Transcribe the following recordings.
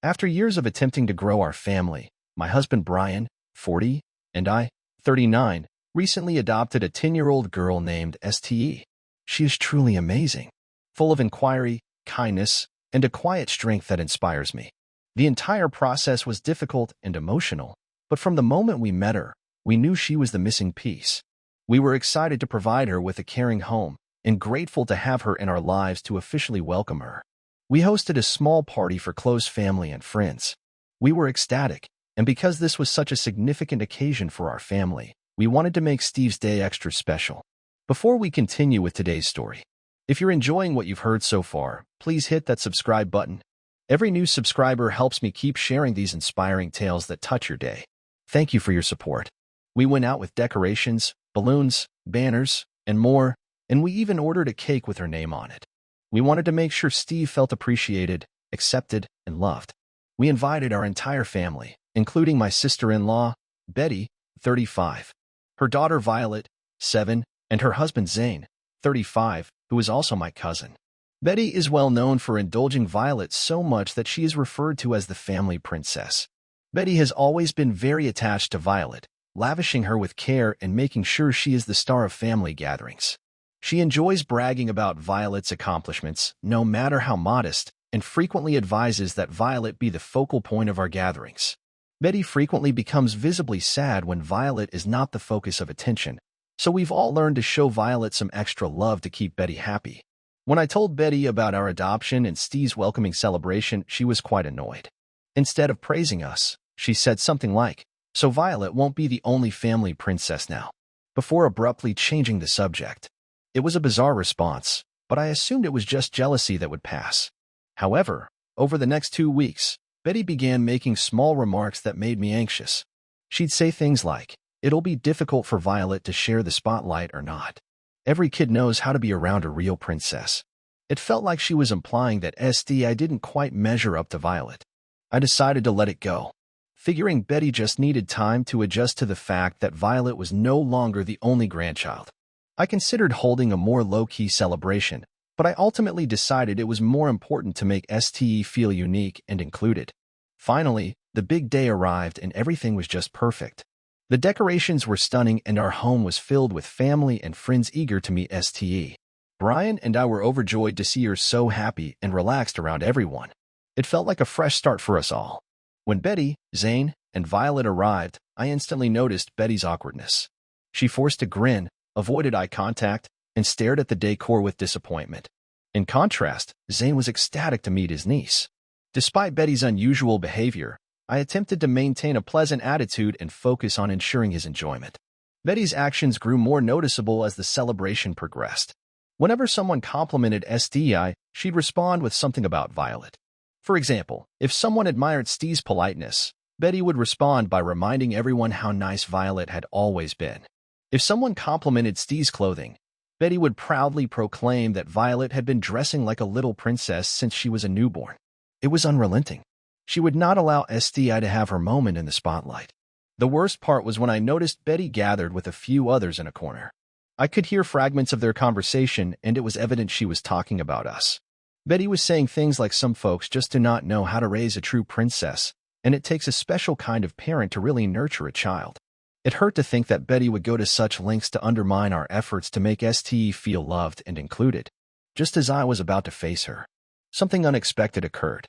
After years of attempting to grow our family, my husband Brian, 40, and I, 39, recently adopted a 10-year-old girl named Ste. She is truly amazing, full of inquiry, kindness, and a quiet strength that inspires me. The entire process was difficult and emotional, but from the moment we met her, we knew she was the missing piece. We were excited to provide her with a caring home and grateful to have her in our lives to officially welcome her. We hosted a small party for close family and friends. We were ecstatic, and because this was such a significant occasion for our family, we wanted to make Steve's day extra special. Before we continue with today's story, if you're enjoying what you've heard so far, please hit that subscribe button. Every new subscriber helps me keep sharing these inspiring tales that touch your day. Thank you for your support. We went out with decorations, balloons, banners, and more, and we even ordered a cake with her name on it. We wanted to make sure Steve felt appreciated, accepted, and loved. We invited our entire family, including my sister-in-law, Betty, 35, her daughter Violet, 7, and her husband Zane, 35, who is also my cousin. Betty is well known for indulging Violet so much that she is referred to as the family princess. Betty has always been very attached to Violet, lavishing her with care and making sure she is the star of family gatherings. She enjoys bragging about Violet's accomplishments, no matter how modest, and frequently advises that Violet be the focal point of our gatherings. Betty frequently becomes visibly sad when Violet is not the focus of attention, so we've all learned to show Violet some extra love to keep Betty happy. When I told Betty about our adoption and Steve's welcoming celebration, she was quite annoyed. Instead of praising us, she said something like, "So Violet won't be the only family princess now," before abruptly changing the subject. It was a bizarre response, but I assumed it was just jealousy that would pass. However, over the next 2 weeks, Betty began making small remarks that made me anxious. She'd say things like, "It'll be difficult for Violet to share the spotlight or not. Every kid knows how to be around a real princess." It felt like she was implying that I didn't quite measure up to Violet. I decided to let it go, figuring Betty just needed time to adjust to the fact that Violet was no longer the only grandchild. I considered holding a more low-key celebration, but I ultimately decided it was more important to make Ste feel unique and included. Finally, the big day arrived and everything was just perfect. The decorations were stunning and our home was filled with family and friends eager to meet Ste. Brian and I were overjoyed to see her so happy and relaxed around everyone. It felt like a fresh start for us all. When Betty, Zane, and Violet arrived, I instantly noticed Betty's awkwardness. She forced a grin, avoided eye contact, and stared at the decor with disappointment. In contrast, Zane was ecstatic to meet his niece. Despite Betty's unusual behavior, I attempted to maintain a pleasant attitude and focus on ensuring his enjoyment. Betty's actions grew more noticeable as the celebration progressed. Whenever someone complimented Ste, she'd respond with something about Violet. For example, if someone admired Steve's politeness, Betty would respond by reminding everyone how nice Violet had always been. If someone complimented Steve's clothing, Betty would proudly proclaim that Violet had been dressing like a little princess since she was a newborn. It was unrelenting. She would not allow Ste to have her moment in the spotlight. The worst part was when I noticed Betty gathered with a few others in a corner. I could hear fragments of their conversation, and it was evident she was talking about us. Betty was saying things like some folks just do not know how to raise a true princess, and it takes a special kind of parent to really nurture a child. It hurt to think that Betty would go to such lengths to undermine our efforts to make Ste feel loved and included. Just as I was about to face her, something unexpected occurred.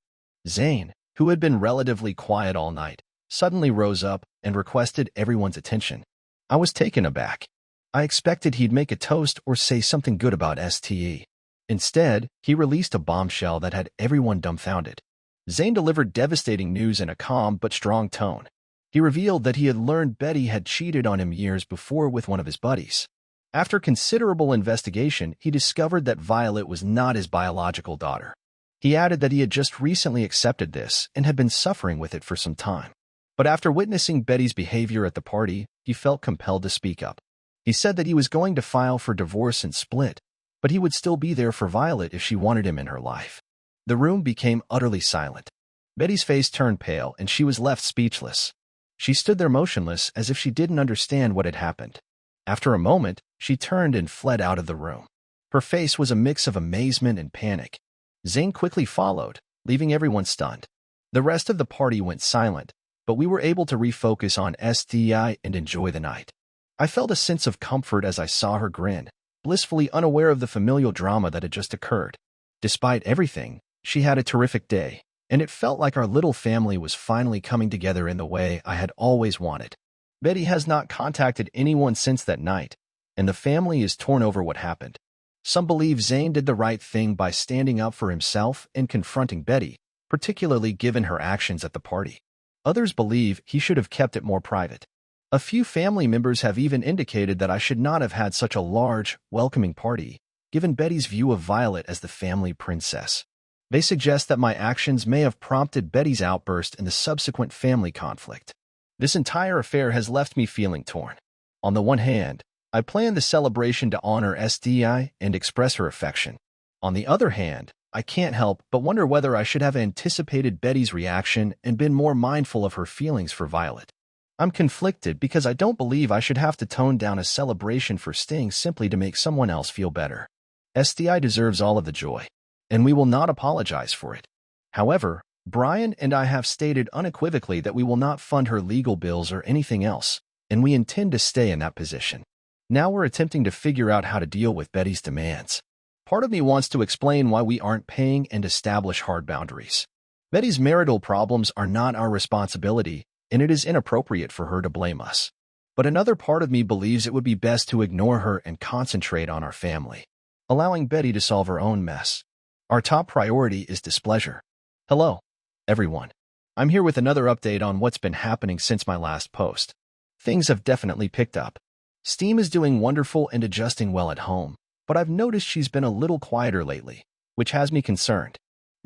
Zane, who had been relatively quiet all night, suddenly rose up and requested everyone's attention. I was taken aback. I expected he'd make a toast or say something good about Ste. Instead, he released a bombshell that had everyone dumbfounded. Zane delivered devastating news in a calm but strong tone. He revealed that he had learned Betty had cheated on him years before with one of his buddies. After considerable investigation, he discovered that Violet was not his biological daughter. He added that he had just recently accepted this and had been suffering with it for some time. But after witnessing Betty's behavior at the party, he felt compelled to speak up. He said that he was going to file for divorce and split, but he would still be there for Violet if she wanted him in her life. The room became utterly silent. Betty's face turned pale and she was left speechless. She stood there motionless as if she didn't understand what had happened. After a moment, she turned and fled out of the room. Her face was a mix of amazement and panic. Zane quickly followed, leaving everyone stunned. The rest of the party went silent, but we were able to refocus on STI and enjoy the night. I felt a sense of comfort as I saw her grin, blissfully unaware of the familial drama that had just occurred. Despite everything, she had a terrific day, and it felt like our little family was finally coming together in the way I had always wanted. Betty has not contacted anyone since that night, and the family is torn over what happened. Some believe Zane did the right thing by standing up for himself and confronting Betty, particularly given her actions at the party. Others believe he should have kept it more private. A few family members have even indicated that I should not have had such a large, welcoming party, given Betty's view of Violet as the family princess. They suggest that my actions may have prompted Betty's outburst and the subsequent family conflict. This entire affair has left me feeling torn. On the one hand, I planned the celebration to honor SDI and express her affection. On the other hand, I can't help but wonder whether I should have anticipated Betty's reaction and been more mindful of her feelings for Violet. I'm conflicted because I don't believe I should have to tone down a celebration for Sting simply to make someone else feel better. SDI deserves all of the joy, and we will not apologize for it. However, Brian and I have stated unequivocally that we will not fund her legal bills or anything else, and we intend to stay in that position. Now we're attempting to figure out how to deal with Betty's demands. Part of me wants to explain why we aren't paying and establish hard boundaries. Betty's marital problems are not our responsibility, and it is inappropriate for her to blame us. But another part of me believes it would be best to ignore her and concentrate on our family, allowing Betty to solve her own mess. Our top priority is displeasure. Hello, everyone. I'm here with another update on what's been happening since my last post. Things have definitely picked up. Steam is doing wonderful and adjusting well at home, but I've noticed she's been a little quieter lately, which has me concerned.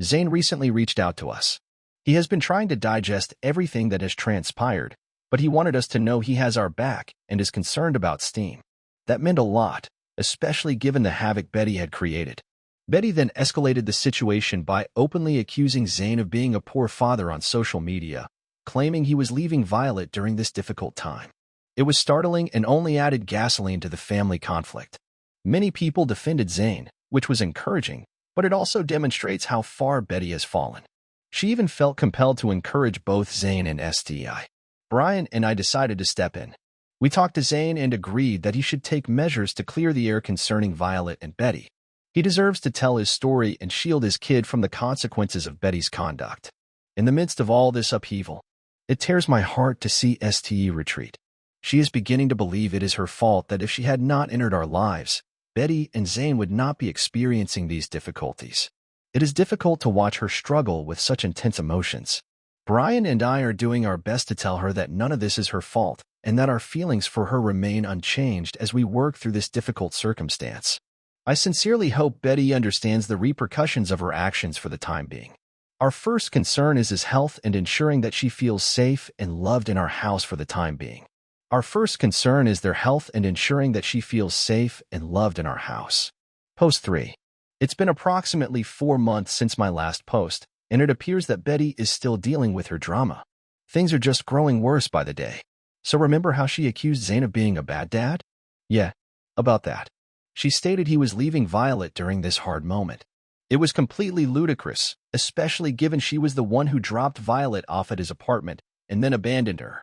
Zane recently reached out to us. He has been trying to digest everything that has transpired, but he wanted us to know he has our back and is concerned about Steam. That meant a lot, especially given the havoc Betty had created. Betty then escalated the situation by openly accusing Zane of being a poor father on social media, claiming he was leaving Violet during this difficult time. It was startling and only added gasoline to the family conflict. Many people defended Zane, which was encouraging, but it also demonstrates how far Betty has fallen. She even felt compelled to encourage both Zane and STI. Brian and I decided to step in. We talked to Zane and agreed that he should take measures to clear the air concerning Violet and Betty. He deserves to tell his story and shield his kid from the consequences of Betty's conduct. In the midst of all this upheaval, it tears my heart to see STE retreat. She is beginning to believe it is her fault that if she had not entered our lives, Betty and Zane would not be experiencing these difficulties. It is difficult to watch her struggle with such intense emotions. Brian and I are doing our best to tell her that none of this is her fault and that our feelings for her remain unchanged as we work through this difficult circumstance. I sincerely hope Betty understands the repercussions of her actions for the time being. Our first concern is his health and ensuring that she feels safe and loved in our house for the time being. Our first concern is their health and ensuring that she feels safe and loved in our house. Post 3. It's been approximately 4 months since my last post, and it appears that Betty is still dealing with her drama. Things are just growing worse by the day. So remember how she accused Zane of being a bad dad? Yeah, about that. She stated he was leaving Violet during this hard moment. It was completely ludicrous, especially given she was the one who dropped Violet off at his apartment and then abandoned her.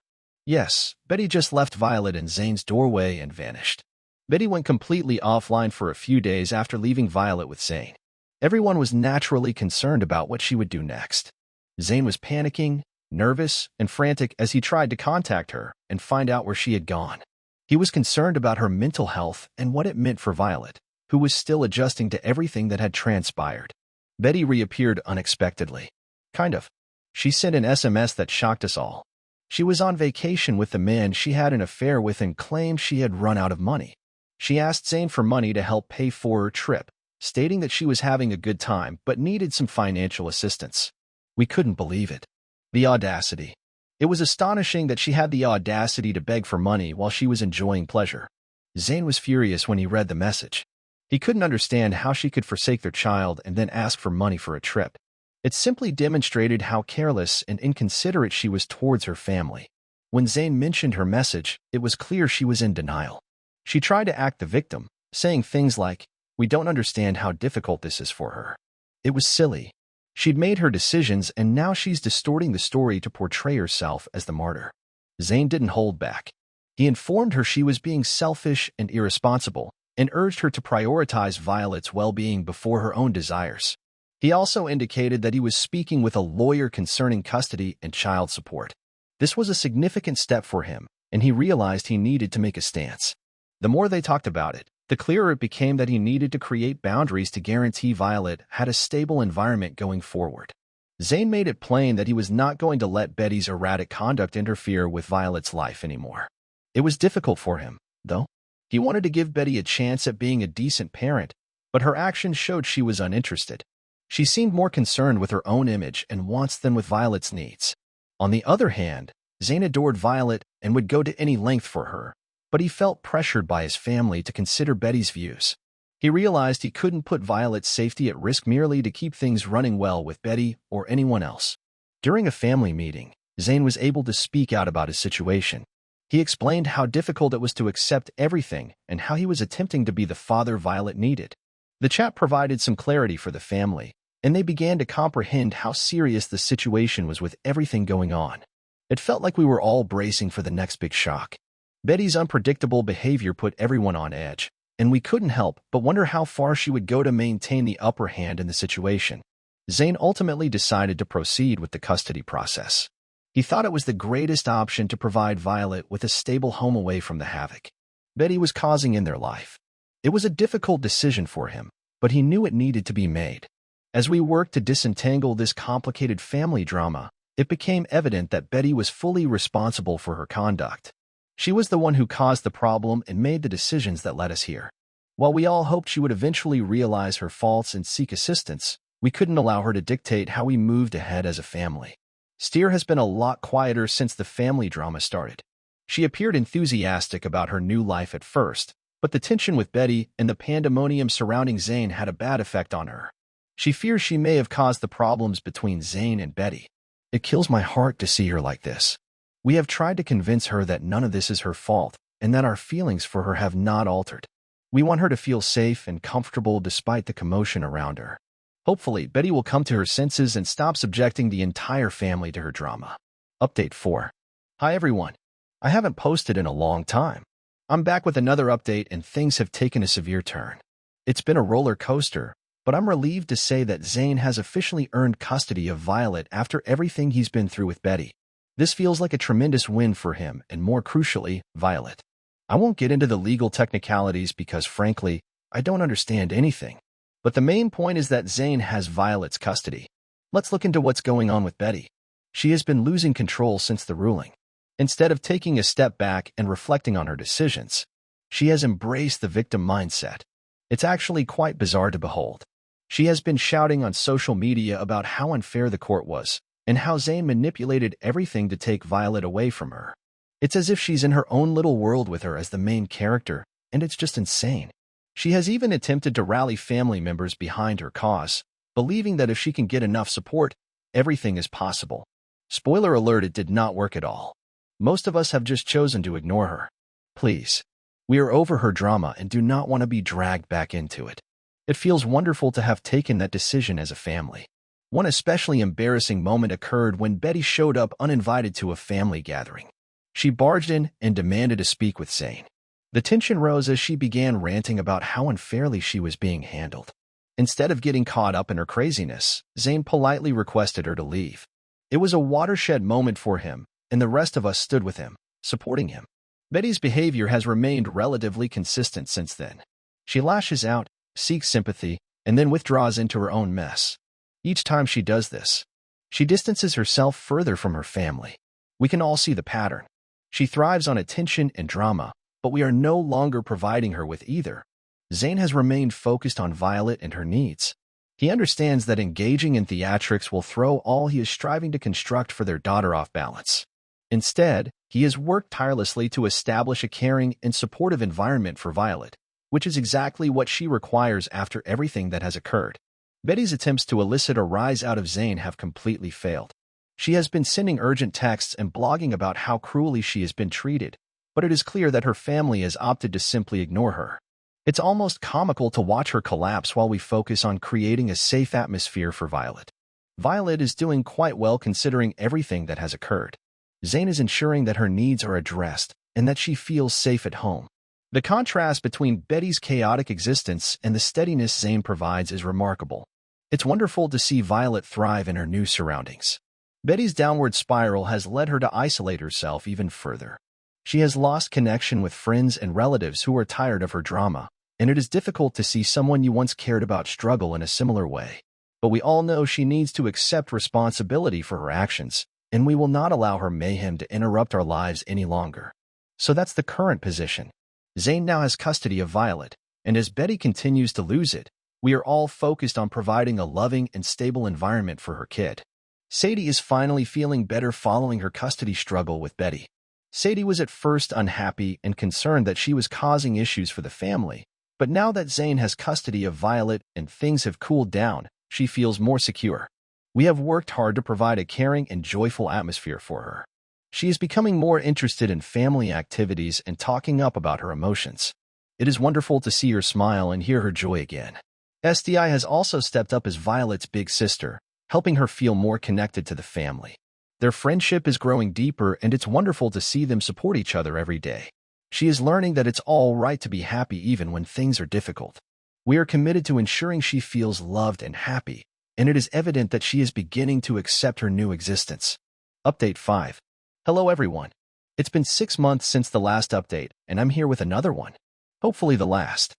Yes, Betty just left Violet in Zane's doorway and vanished. Betty went completely offline for a few days after leaving Violet with Zane. Everyone was naturally concerned about what she would do next. Zane was panicking, nervous, and frantic as he tried to contact her and find out where she had gone. He was concerned about her mental health and what it meant for Violet, who was still adjusting to everything that had transpired. Betty reappeared unexpectedly. Kind of. She sent an SMS that shocked us all. She was on vacation with the man she had an affair with and claimed she had run out of money. She asked Zane for money to help pay for her trip, stating that she was having a good time but needed some financial assistance. We couldn't believe it. The audacity. It was astonishing that she had the audacity to beg for money while she was enjoying pleasure. Zane was furious when he read the message. He couldn't understand how she could forsake their child and then ask for money for a trip. It simply demonstrated how careless and inconsiderate she was towards her family. When Zane mentioned her message, it was clear she was in denial. She tried to act the victim, saying things like, "We don't understand how difficult this is for her." It was silly. She'd made her decisions, and now she's distorting the story to portray herself as the martyr. Zane didn't hold back. He informed her she was being selfish and irresponsible, and urged her to prioritize Violet's well-being before her own desires. He also indicated that he was speaking with a lawyer concerning custody and child support. This was a significant step for him, and he realized he needed to make a stance. The more they talked about it, the clearer it became that he needed to create boundaries to guarantee Violet had a stable environment going forward. Zane made it plain that he was not going to let Betty's erratic conduct interfere with Violet's life anymore. It was difficult for him, though. He wanted to give Betty a chance at being a decent parent, but her actions showed she was uninterested. She seemed more concerned with her own image and wants than with Violet's needs. On the other hand, Zane adored Violet and would go to any length for her, but he felt pressured by his family to consider Betty's views. He realized he couldn't put Violet's safety at risk merely to keep things running well with Betty or anyone else. During a family meeting, Zane was able to speak out about his situation. He explained how difficult it was to accept everything and how he was attempting to be the father Violet needed. The chat provided some clarity for the family, and they began to comprehend how serious the situation was with everything going on. It felt like we were all bracing for the next big shock. Betty's unpredictable behavior put everyone on edge, and we couldn't help but wonder how far she would go to maintain the upper hand in the situation. Zane ultimately decided to proceed with the custody process. He thought it was the greatest option to provide Violet with a stable home away from the havoc Betty was causing in their life. It was a difficult decision for him, but he knew it needed to be made. As we worked to disentangle this complicated family drama, it became evident that Betty was fully responsible for her conduct. She was the one who caused the problem and made the decisions that led us here. While we all hoped she would eventually realize her faults and seek assistance, we couldn't allow her to dictate how we moved ahead as a family. Steer has been a lot quieter since the family drama started. She appeared enthusiastic about her new life at first, but the tension with Betty and the pandemonium surrounding Zane had a bad effect on her. She fears she may have caused the problems between Zane and Betty. It kills my heart to see her like this. We have tried to convince her that none of this is her fault and that our feelings for her have not altered. We want her to feel safe and comfortable despite the commotion around her. Hopefully, Betty will come to her senses and stop subjecting the entire family to her drama. Update 4. Hi everyone. I haven't posted in a long time. I'm back with another update and things have taken a severe turn. It's been a roller coaster, but I'm relieved to say that Zane has officially earned custody of Violet after everything he's been through with Betty. This feels like a tremendous win for him and, more crucially, Violet. I won't get into the legal technicalities because, frankly, I don't understand anything. But the main point is that Zane has Violet's custody. Let's look into what's going on with Betty. She has been losing control since the ruling. Instead of taking a step back and reflecting on her decisions, she has embraced the victim mindset. It's actually quite bizarre to behold. She has been shouting on social media about how unfair the court was and how Zane manipulated everything to take Violet away from her. It's as if she's in her own little world with her as the main character, and it's just insane. She has even attempted to rally family members behind her cause, believing that if she can get enough support, everything is possible. Spoiler alert, it did not work at all. Most of us have just chosen to ignore her. Please. We are over her drama and do not want to be dragged back into it. It feels wonderful to have taken that decision as a family. One especially embarrassing moment occurred when Betty showed up uninvited to a family gathering. She barged in and demanded to speak with Zane. The tension rose as she began ranting about how unfairly she was being handled. Instead of getting caught up in her craziness, Zane politely requested her to leave. It was a watershed moment for him, and the rest of us stood with him, supporting him. Betty's behavior has remained relatively consistent since then. She lashes out, seeks sympathy, and then withdraws into her own mess. Each time she does this, she distances herself further from her family. We can all see the pattern. She thrives on attention and drama, but we are no longer providing her with either. Zane has remained focused on Violet and her needs. He understands that engaging in theatrics will throw all he is striving to construct for their daughter off balance. Instead, he has worked tirelessly to establish a caring and supportive environment for Violet, which is exactly what she requires after everything that has occurred. Betty's attempts to elicit a rise out of Zane have completely failed. She has been sending urgent texts and blogging about how cruelly she has been treated, but it is clear that her family has opted to simply ignore her. It's almost comical to watch her collapse while we focus on creating a safe atmosphere for Violet. Violet is doing quite well considering everything that has occurred. Zane is ensuring that her needs are addressed and that she feels safe at home. The contrast between Betty's chaotic existence and the steadiness Zane provides is remarkable. It's wonderful to see Violet thrive in her new surroundings. Betty's downward spiral has led her to isolate herself even further. She has lost connection with friends and relatives who are tired of her drama, and it is difficult to see someone you once cared about struggle in a similar way. But we all know she needs to accept responsibility for her actions, and we will not allow her mayhem to interrupt our lives any longer. So that's the current position. Zane now has custody of Violet, and as Betty continues to lose it, we are all focused on providing a loving and stable environment for her kid. Sadie is finally feeling better following her custody struggle with Betty. Sadie was at first unhappy and concerned that she was causing issues for the family, but now that Zane has custody of Violet and things have cooled down, she feels more secure. We have worked hard to provide a caring and joyful atmosphere for her. She is becoming more interested in family activities and talking up about her emotions. It is wonderful to see her smile and hear her joy again. SDI has also stepped up as Violet's big sister, helping her feel more connected to the family. Their friendship is growing deeper, and it's wonderful to see them support each other every day. She is learning that it's all right to be happy even when things are difficult. We are committed to ensuring she feels loved and happy, and it is evident that she is beginning to accept her new existence. Update 5. Hello everyone. It's been 6 months since the last update, and I'm here with another one. Hopefully the last.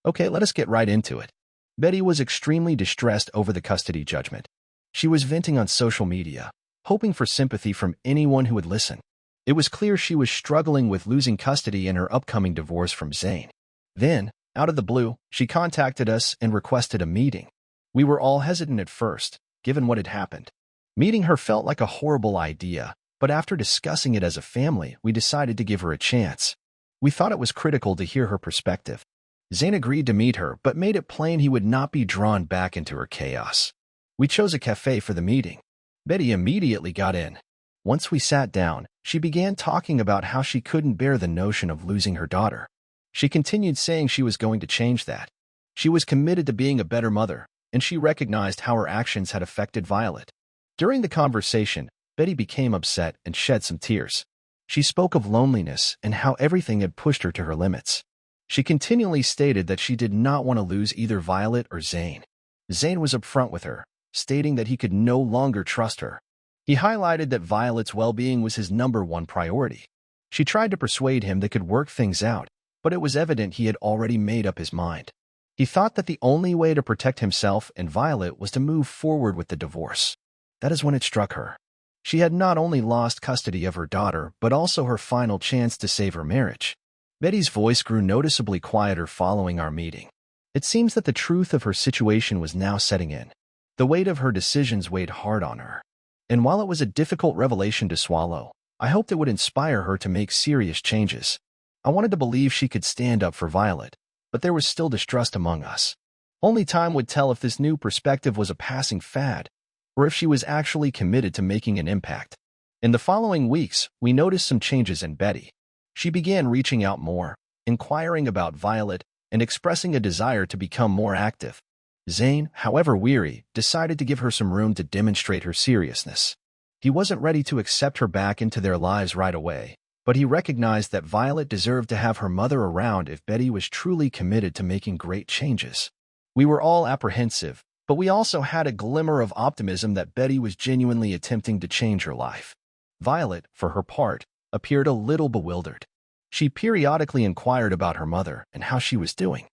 Okay, let us get right into it. Betty was extremely distressed over the custody judgment. She was venting on social media, hoping for sympathy from anyone who would listen. It was clear she was struggling with losing custody in her upcoming divorce from Zane. Then, out of the blue, she contacted us and requested a meeting. We were all hesitant at first, given what had happened. Meeting her felt like a horrible idea, but after discussing it as a family, we decided to give her a chance. We thought it was critical to hear her perspective. Zane agreed to meet her, but made it plain he would not be drawn back into her chaos. We chose a cafe for the meeting. Betty immediately got in. Once we sat down, she began talking about how she couldn't bear the notion of losing her daughter. She continued saying she was going to change that. She was committed to being a better mother, and she recognized how her actions had affected Violet. During the conversation, Betty became upset and shed some tears. She spoke of loneliness and how everything had pushed her to her limits. She continually stated that she did not want to lose either Violet or Zane. Zane was upfront with her, stating that he could no longer trust her. He highlighted that Violet's well-being was his #1 priority. She tried to persuade him they could work things out, but it was evident he had already made up his mind. He thought that the only way to protect himself and Violet was to move forward with the divorce. That is when it struck her. She had not only lost custody of her daughter, but also her final chance to save her marriage. Betty's voice grew noticeably quieter following our meeting. It seems that the truth of her situation was now setting in. The weight of her decisions weighed hard on her. And while it was a difficult revelation to swallow, I hoped it would inspire her to make serious changes. I wanted to believe she could stand up for Violet, but there was still distrust among us. Only time would tell if this new perspective was a passing fad, or if she was actually committed to making an impact. In the following weeks, we noticed some changes in Betty. She began reaching out more, inquiring about Violet, and expressing a desire to become more active. Zane, however weary, decided to give her some room to demonstrate her seriousness. He wasn't ready to accept her back into their lives right away, but he recognized that Violet deserved to have her mother around if Betty was truly committed to making great changes. We were all apprehensive, but we also had a glimmer of optimism that Betty was genuinely attempting to change her life. Violet, for her part, appeared a little bewildered. She periodically inquired about her mother and how she was doing.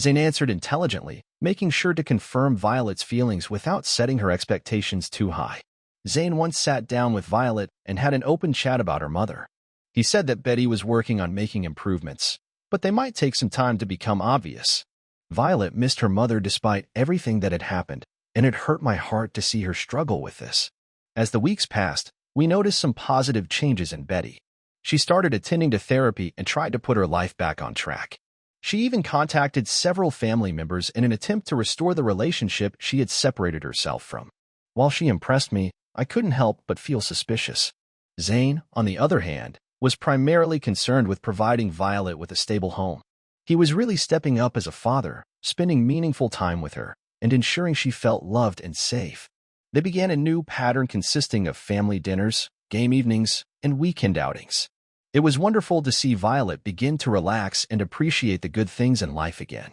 Zane answered intelligently, making sure to confirm Violet's feelings without setting her expectations too high. Zane once sat down with Violet and had an open chat about her mother. He said that Betty was working on making improvements, but they might take some time to become obvious. Violet missed her mother despite everything that had happened, and it hurt my heart to see her struggle with this. As the weeks passed, we noticed some positive changes in Betty. She started attending to therapy and tried to put her life back on track. She even contacted several family members in an attempt to restore the relationship she had separated herself from. While she impressed me, I couldn't help but feel suspicious. Zane, on the other hand, was primarily concerned with providing Violet with a stable home. He was really stepping up as a father, spending meaningful time with her, and ensuring she felt loved and safe. They began a new pattern consisting of family dinners, game evenings, and weekend outings. It was wonderful to see Violet begin to relax and appreciate the good things in life again.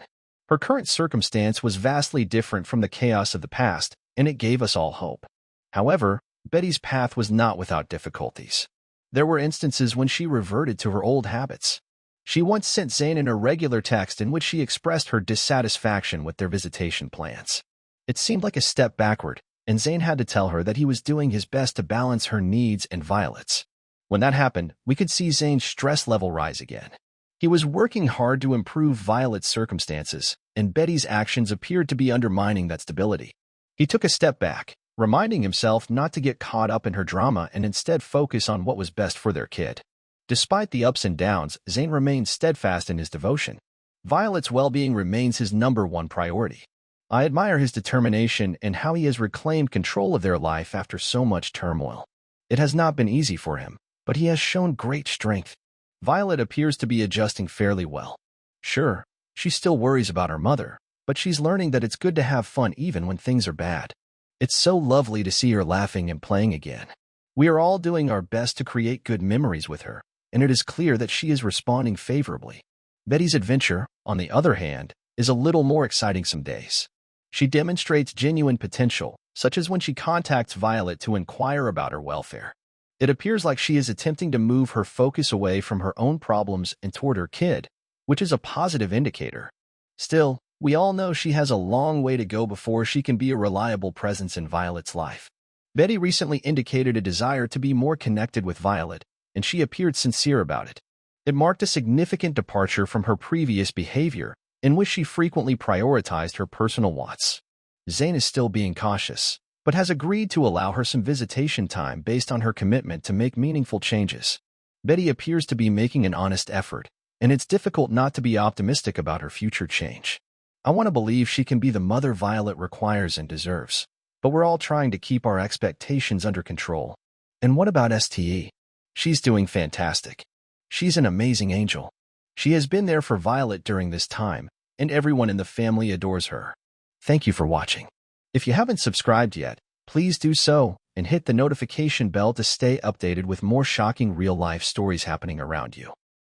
Her current circumstance was vastly different from the chaos of the past, and it gave us all hope. However, Betty's path was not without difficulties. There were instances when she reverted to her old habits. She once sent Zane an irregular text in which she expressed her dissatisfaction with their visitation plans. It seemed like a step backward, and Zane had to tell her that he was doing his best to balance her needs and Violet's. When that happened, we could see Zane's stress level rise again. He was working hard to improve Violet's circumstances, and Betty's actions appeared to be undermining that stability. He took a step back, reminding himself not to get caught up in her drama and instead focus on what was best for their kid. Despite the ups and downs, Zane remained steadfast in his devotion. Violet's well-being remains his #1 priority. I admire his determination and how he has reclaimed control of their life after so much turmoil. It has not been easy for him, but he has shown great strength. Violet appears to be adjusting fairly well. Sure, she still worries about her mother, but she's learning that it's good to have fun even when things are bad. It's so lovely to see her laughing and playing again. We are all doing our best to create good memories with her, and it is clear that she is responding favorably. Betty's adventure, on the other hand, is a little more exciting some days. She demonstrates genuine potential, such as when she contacts Violet to inquire about her welfare. It appears like she is attempting to move her focus away from her own problems and toward her kid, which is a positive indicator. Still, we all know she has a long way to go before she can be a reliable presence in Violet's life. Betty recently indicated a desire to be more connected with Violet, and she appeared sincere about it. It marked a significant departure from her previous behavior, in which she frequently prioritized her personal wants. Zane is still being cautious, but has agreed to allow her some visitation time based on her commitment to make meaningful changes. Betty appears to be making an honest effort, and it's difficult not to be optimistic about her future change. I want to believe she can be the mother Violet requires and deserves, but we're all trying to keep our expectations under control. And what about STE? She's doing fantastic. She's an amazing angel. She has been there for Violet during this time, and everyone in the family adores her. Thank you for watching. If you haven't subscribed yet, please do so, and hit the notification bell to stay updated with more shocking real-life stories happening around you.